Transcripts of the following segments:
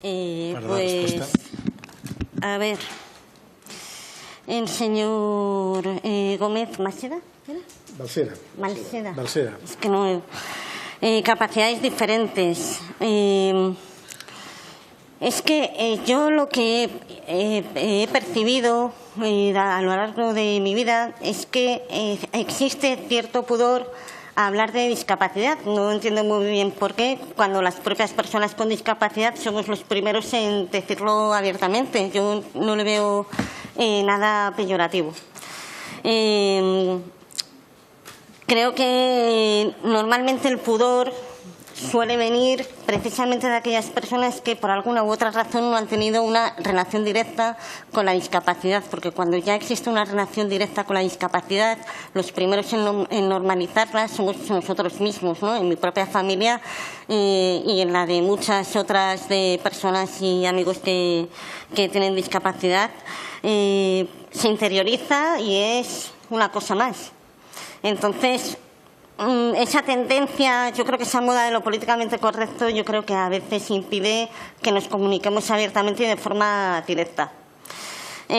Pues, a ver, el señor Gómez Maseda, Balsera. Es que no, capacidades diferentes. Es que yo lo que he percibido a lo largo de mi vida es que existe cierto pudor a hablar de discapacidad. No entiendo muy bien por qué, cuando las propias personas con discapacidad somos los primeros en decirlo abiertamente. Yo no le veo nada peyorativo. Creo que normalmente el pudor suele venir precisamente de aquellas personas que por alguna u otra razón no han tenido una relación directa con la discapacidad, porque cuando ya existe una relación directa con la discapacidad, los primeros en normalizarla somos nosotros mismos, ¿no? En mi propia familia y en la de muchas otras de personas y amigos que tienen discapacidad, se interioriza y es una cosa más. Entonces, esa tendencia, yo creo que esa moda de lo políticamente correcto, yo creo que a veces impide que nos comuniquemos abiertamente y de forma directa. Por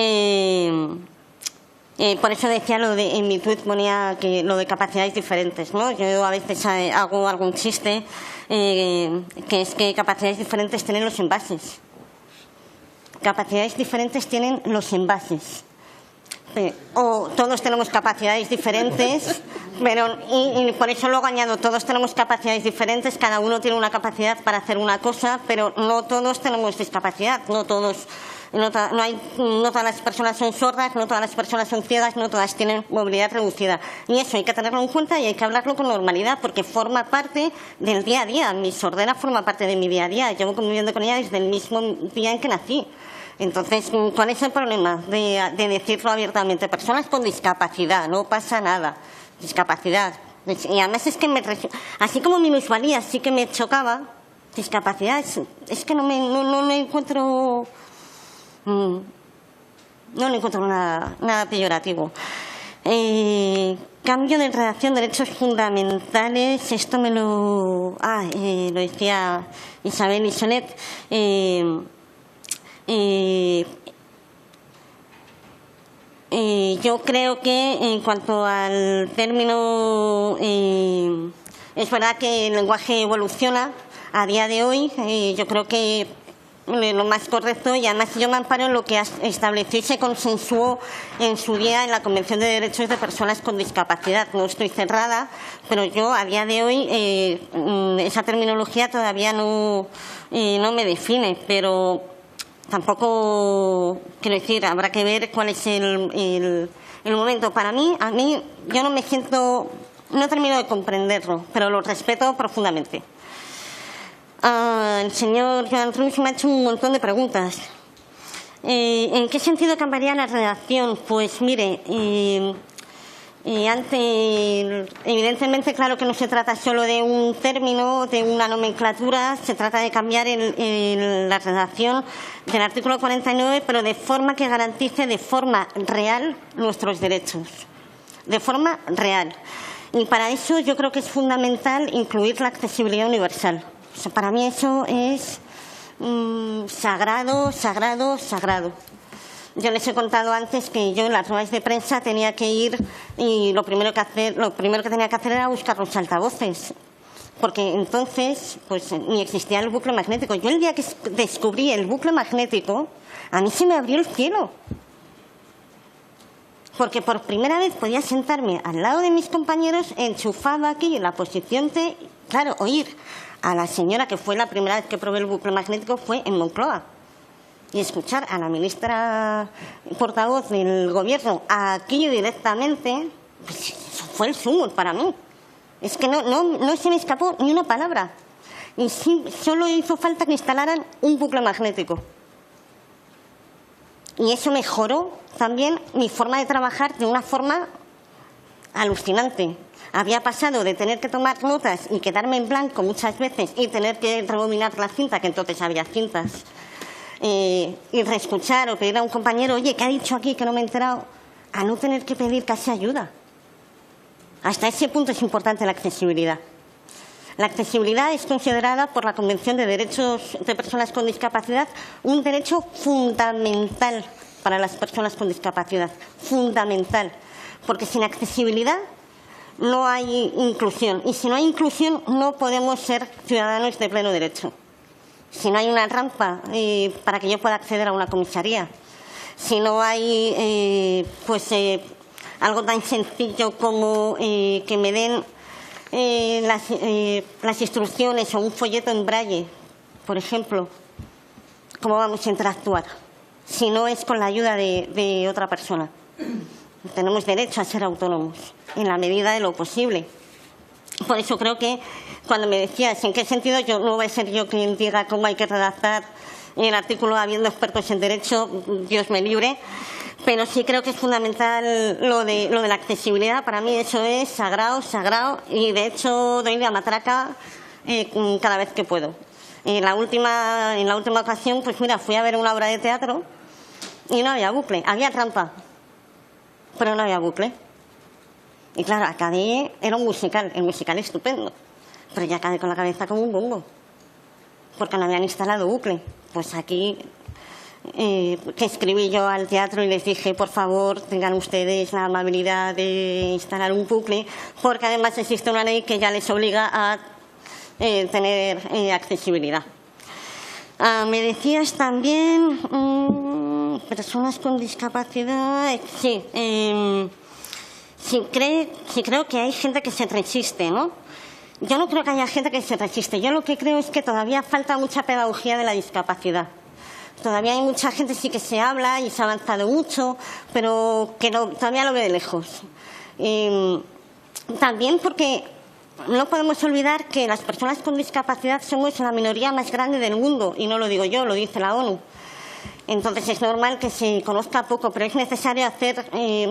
eso decía en mi tuit ponía que lo de capacidades diferentes, ¿no? Yo a veces hago algún chiste que es que capacidades diferentes tienen los envases. Capacidades diferentes tienen los envases. O todos tenemos capacidades diferentes, pero y por eso luego añado, todos tenemos capacidades diferentes, cada uno tiene una capacidad para hacer una cosa, pero no todos tenemos discapacidad, no todas las personas son sordas, no todas las personas son ciegas, no todas tienen movilidad reducida. Y eso hay que tenerlo en cuenta y hay que hablarlo con normalidad, porque forma parte del día a día. Mi sordera forma parte de mi día a día. Llevo conviviendo con ella desde el mismo día en que nací. Entonces, ¿cuál es el problema de decirlo abiertamente? Personas con discapacidad, no pasa nada. Discapacidad. Y además es que así como minusvalía sí que me chocaba, discapacidad es que no le encuentro nada peyorativo. Cambio de redacción de derechos fundamentales, esto me lo decía Isabel Isonet. Yo creo que en cuanto al término, es verdad que el lenguaje evoluciona a día de hoy. Yo creo que lo más correcto, y además yo me amparo en lo que estableció y se consensuó en su día en la Convención de Derechos de Personas con Discapacidad. No estoy cerrada, pero yo a día de hoy esa terminología todavía no me define, pero tampoco, quiero decir, habrá que ver cuál es el momento. Para mí, yo no termino de comprenderlo, pero lo respeto profundamente. El señor Joan Ruiz me ha hecho un montón de preguntas. ¿En qué sentido cambiaría la redacción? Pues mire, evidentemente, claro que no se trata solo de un término, de una nomenclatura, se trata de cambiar la redacción del artículo 49, pero de forma que garantice de forma real nuestros derechos. De forma real. Y para eso yo creo que es fundamental incluir la accesibilidad universal. O sea, para mí eso es sagrado. Yo les he contado antes que yo en las ruedas de prensa tenía que ir y lo primero que tenía que hacer era buscar los altavoces, porque entonces pues ni existía el bucle magnético. Yo el día que descubrí el bucle magnético, a mí se me abrió el cielo, porque por primera vez podía sentarme al lado de mis compañeros enchufado aquí en la posición T, claro, oír a la señora, que fue la primera vez que probé el bucle magnético, fue en Moncloa. Y escuchar a la ministra portavoz del Gobierno aquí directamente, pues eso fue el sumo para mí. Es que no se me escapó ni una palabra. Y sí, solo hizo falta que instalaran un bucle magnético. Y eso mejoró también mi forma de trabajar de una forma alucinante. Había pasado de tener que tomar notas y quedarme en blanco muchas veces y tener que rebobinar la cinta, que entonces había cintas, y reescuchar o pedir a un compañero, oye, ¿qué ha dicho aquí que no me he enterado? A no tener que pedir casi ayuda. Hasta ese punto es importante la accesibilidad. La accesibilidad es considerada por la Convención de Derechos de Personas con Discapacidad un derecho fundamental para las personas con discapacidad, fundamental, porque sin accesibilidad no hay inclusión y si no hay inclusión no podemos ser ciudadanos de pleno derecho. Si no hay una rampa para que yo pueda acceder a una comisaría, si no hay algo tan sencillo como que me den las instrucciones o un folleto en braille, por ejemplo, ¿cómo vamos a interactuar? Si no es con la ayuda de otra persona. Tenemos derecho a ser autónomos en la medida de lo posible. Por eso creo que cuando me decías en qué sentido, yo no voy a ser yo quien diga cómo hay que redactar el artículo habiendo expertos en derecho, Dios me libre, pero sí creo que es fundamental lo de la accesibilidad. Para mí eso es sagrado, sagrado, y de hecho doy la matraca cada vez que puedo. En la última ocasión, pues mira, fui a ver una obra de teatro y no había bucle, había trampa, pero no había bucle. Y claro, acabé, era un musical, el musical estupendo, pero ya acabé con la cabeza como un bombo, porque no habían instalado bucle. Pues aquí, que escribí yo al teatro y les dije, por favor, tengan ustedes la amabilidad de instalar un bucle, porque además existe una ley que ya les obliga a tener accesibilidad. Me decías también, personas con discapacidad, sí. Sí creo que hay gente que se resiste, ¿no? Yo no creo que haya gente que se resiste. Yo lo que creo es que todavía falta mucha pedagogía de la discapacidad. Todavía hay mucha gente, sí que se habla y se ha avanzado mucho, pero que todavía lo ve de lejos. También porque no podemos olvidar que las personas con discapacidad somos la minoría más grande del mundo, y no lo digo yo, lo dice la ONU. Entonces es normal que se conozca poco, pero es necesario hacer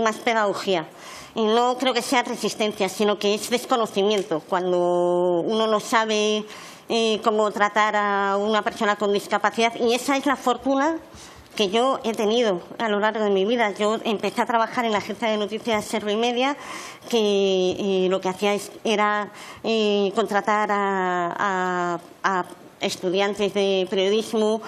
más pedagogía. Y no creo que sea resistencia, sino que es desconocimiento. Cuando uno no sabe cómo tratar a una persona con discapacidad, y esa es la fortuna que yo he tenido a lo largo de mi vida. Yo empecé a trabajar en la agencia de noticias Servimedia, que lo que hacía era contratar a estudiantes de periodismo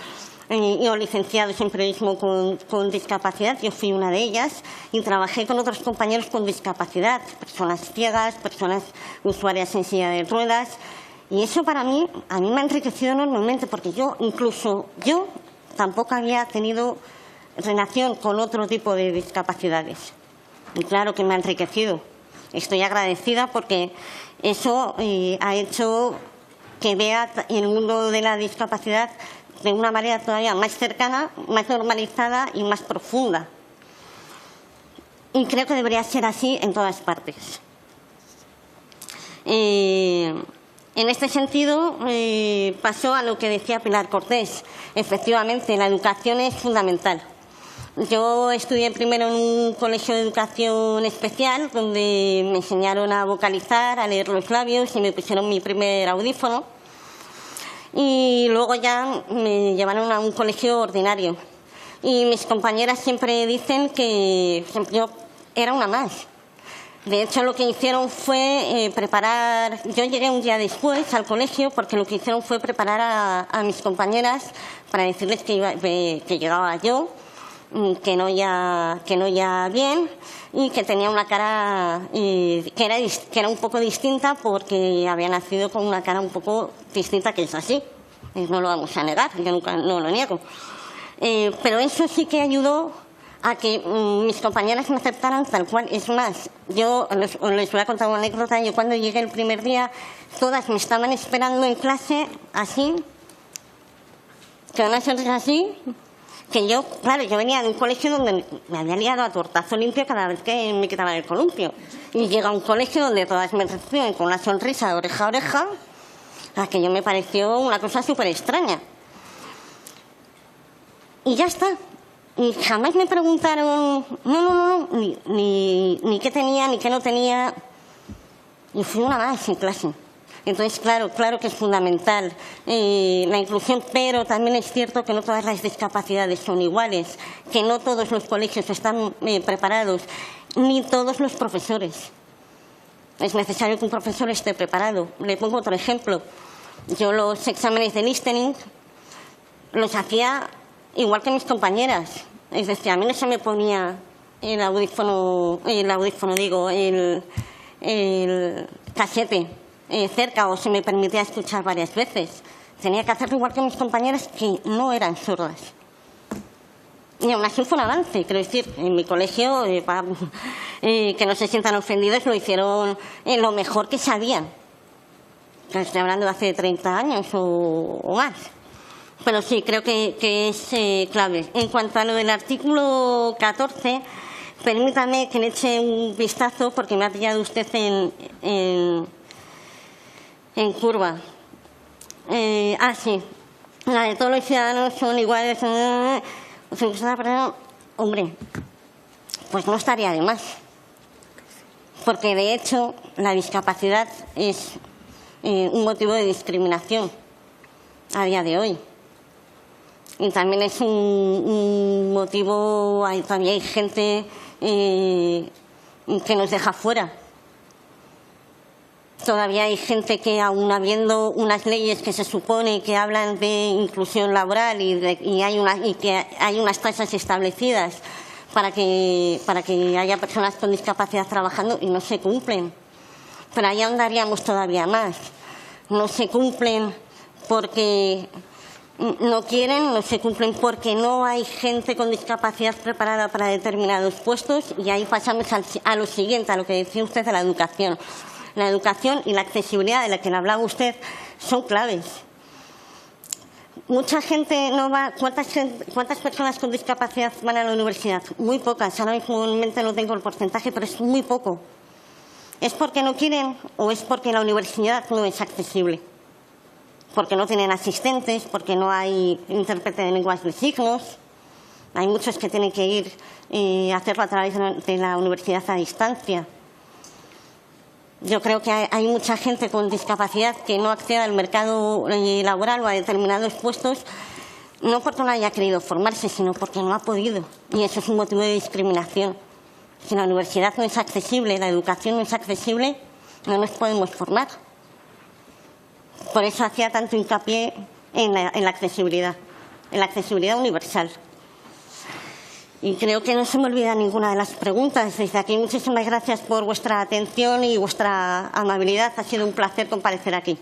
o licenciados en periodismo con discapacidad. Yo fui una de ellas y trabajé con otros compañeros con discapacidad, personas ciegas, personas usuarias en silla de ruedas, y eso para mí, a mí me ha enriquecido enormemente, porque yo tampoco había tenido relación con otro tipo de discapacidades, y claro que me ha enriquecido. Estoy agradecida porque eso ha hecho que vea el mundo de la discapacidad de una manera todavía más cercana, más normalizada y más profunda. Y creo que debería ser así en todas partes. En este sentido, pasó a lo que decía Pilar Cortés. Efectivamente, la educación es fundamental. Yo estudié primero en un colegio de educación especial, donde me enseñaron a vocalizar, a leer los labios y me pusieron mi primer audífono. Y luego ya me llevaron a un colegio ordinario. Y mis compañeras siempre dicen que yo era una más. De hecho, lo que hicieron fue preparar... Yo llegué un día después al colegio porque lo que hicieron fue preparar a mis compañeras para decirles que llegaba yo, que no ya bien, y que tenía una cara que era un poco distinta, porque había nacido con una cara un poco distinta, que es así, no lo vamos a negar, yo nunca no lo niego. Pero eso sí que ayudó a que mis compañeras me aceptaran tal cual. Es más, yo les voy a contar una anécdota. Yo cuando llegué el primer día, todas me estaban esperando en clase así, con una sonrisa así, que yo, claro, yo venía de un colegio donde me había liado a tortazo limpio cada vez que me quitaban el columpio. Y llega a un colegio donde todas me reciben con una sonrisa de oreja a oreja, aquello me pareció una cosa súper extraña. Y ya está. Y jamás me preguntaron, ni qué tenía, ni qué no tenía. Y fui una más en clase. Entonces, claro que es fundamental la inclusión, pero también es cierto que no todas las discapacidades son iguales, que no todos los colegios están preparados, ni todos los profesores. Es necesario que un profesor esté preparado. Le pongo otro ejemplo. Yo los exámenes de listening los hacía igual que mis compañeras. Es decir, a mí no se me ponía el casete cerca o se me permitía escuchar varias veces. Tenía que hacerlo igual que mis compañeras que no eran sordas. Y aún así fue un avance. Quiero decir, en mi colegio, que no se sientan ofendidos, lo hicieron lo mejor que sabían. Estoy hablando de hace 30 años o más. Pero sí, creo que es clave. En cuanto a lo del artículo 14, permítame que le eche un vistazo porque me ha pillado usted en curva. Sí. La de todos los ciudadanos son iguales. Hombre, pues no estaría de más. Porque de hecho la discapacidad es un motivo de discriminación a día de hoy. Y también es un motivo, todavía hay gente que nos deja fuera. Todavía hay gente que, aun habiendo unas leyes que se supone que hablan de inclusión laboral y que hay unas tasas establecidas para que haya personas con discapacidad trabajando y no se cumplen. Pero ahí andaríamos todavía más. No se cumplen porque no quieren, no se cumplen porque no hay gente con discapacidad preparada para determinados puestos, y ahí pasamos a lo siguiente, a lo que decía usted de la educación. La educación y la accesibilidad de la que hablaba usted son claves. Mucha gente no va. ¿Cuántas personas con discapacidad van a la universidad? Muy pocas. Ahora mismo en mente no tengo el porcentaje, pero es muy poco. ¿Es porque no quieren o es porque la universidad no es accesible? Porque no tienen asistentes, porque no hay intérprete de lenguas de signos. Hay muchos que tienen que ir a hacerlo a través de la universidad a distancia. Yo creo que hay mucha gente con discapacidad que no accede al mercado laboral o a determinados puestos, no porque no haya querido formarse, sino porque no ha podido. Y eso es un motivo de discriminación. Si la universidad no es accesible, la educación no es accesible, no nos podemos formar. Por eso hacía tanto hincapié en la accesibilidad universal. Y creo que no se me olvida ninguna de las preguntas. Desde aquí, muchísimas gracias por vuestra atención y vuestra amabilidad. Ha sido un placer comparecer aquí.